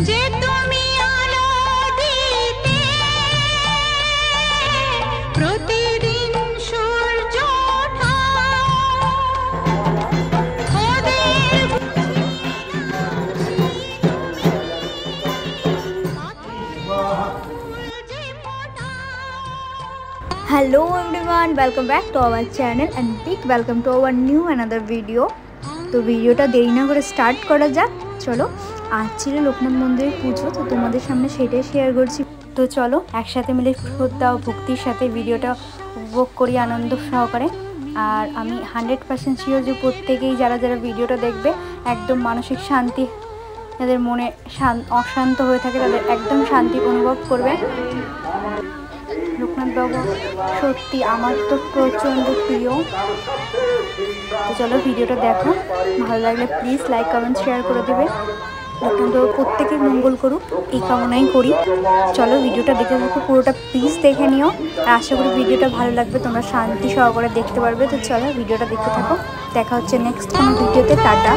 যে তুমি আলো দিতে প্রতিদিন সূর্য Hello everyone, welcome back to our channel and big welcome to our new another video. তো ভিডিওটা দেরি না করে স্টার্ট করা যাক। চলো, আজ ছিল লোকনাথ মন্দিরের পুজো, তো তোমাদের সামনে সেটাই শেয়ার করছি। তো চলো একসাথে মিলে শ্রদ্ধা ও ভক্তির সাথে ভিডিওটা উপভোগ করি আনন্দ সহকারে। আর আমি 100% শিওর যে প্রত্যেকেই যারা যারা ভিডিওটা দেখবে একদম মানসিক শান্তি, যাদের মনে অশান্ত হয়ে থাকে তাদের একদম শান্তি অনুভব করবে। লোকনাথ বাবু সত্যি আমার তো প্রচণ্ড প্রিয়। তো চলো ভিডিওটা দেখো, ভালো লাগলে প্লিজ লাইক কমেন্ট শেয়ার করে দেবে। লোকনাথ বাবু প্রত্যেকের মঙ্গল করুক এই কামনাই করি। চলো ভিডিওটা দেখে দেখো, পুরোটা প্লিজ দেখে নিও। আর আশা করি ভিডিওটা ভালো লাগবে, তোমরা শান্তি সহকারে দেখতে পারবে। তো চলো ভিডিওটা দেখতে থাকো, দেখা হচ্ছে নেক্সট কোনো ভিডিওতে। টাটা।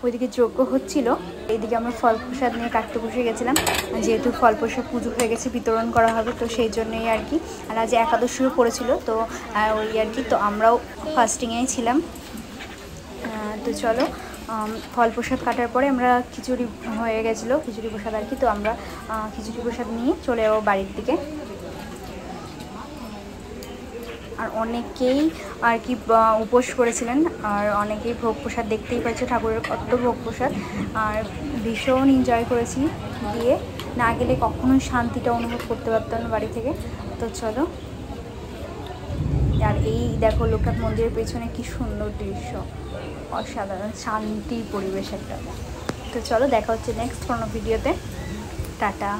ওইদিকে যজ্ঞ হচ্ছিল, এইদিকে আমরা ফল প্রসাদ নিয়ে কাটতে বসে গেছিলাম। যেহেতু ফল প্রসাদ পুজো হয়ে গেছে, বিতরণ করা হবে, তো সেই জন্যই আর কি। আর আজ একাদশীও পড়েছিল, তো ওই আর কি, তো আমরাও ফাস্টিংয়েই ছিলাম। তো চলো ফল প্রসাদ কাটার পরে আমরা খিচুড়ি হয়ে গেছিলো, খিচুড়ি প্রসাদ আর কি। তো আমরা খিচুড়ি প্রসাদ নিয়ে চলে যাবো বাড়ির দিকে। আর অনেকেই আর কি উপোস করেছিলেন, আর অনেকেই ভোগ প্রসাদ দেখতেই পাচ্ছে, ঠাকুরের কত ভোগ প্রসাদ। আর ভীষণ এনজয় করেছি, গিয়ে না গেলে কখনোই শান্তিটা অনুভব করতে পারতাম না বাড়ি থেকে। তো চলো, আর এই দেখো লোকনাথ মন্দিরের পেছনে কি সুন্দর দৃশ্য, অসাধারণ শান্তির পরিবেশ একটা। তো চলো দেখা হচ্ছে নেক্সট কোনো ভিডিওতে। টাটা।